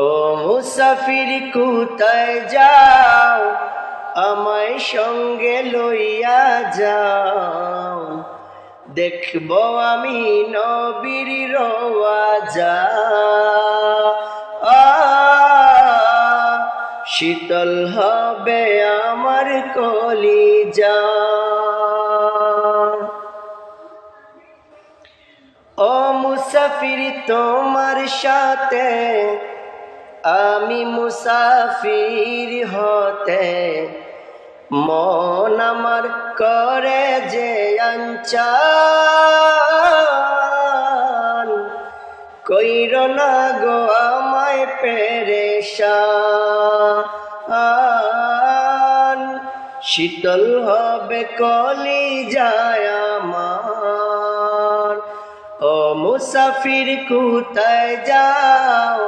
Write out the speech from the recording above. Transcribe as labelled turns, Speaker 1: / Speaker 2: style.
Speaker 1: ও মুসাফির কোথায় যাও, আমায় সঙ্গে লইয়া যাও। দেখব আমি নবীর রওজা, শীতল হবে আমার কলিজা। ও মুসাফির তোমার সাথে আমি মুসাফির হতে, মন আমার করে যে আঞ্চান। কইরো না গো আমায় পেরেশান, শীতল হবে কলিজায় আমার। ও মুসাফির কোথায় যাও,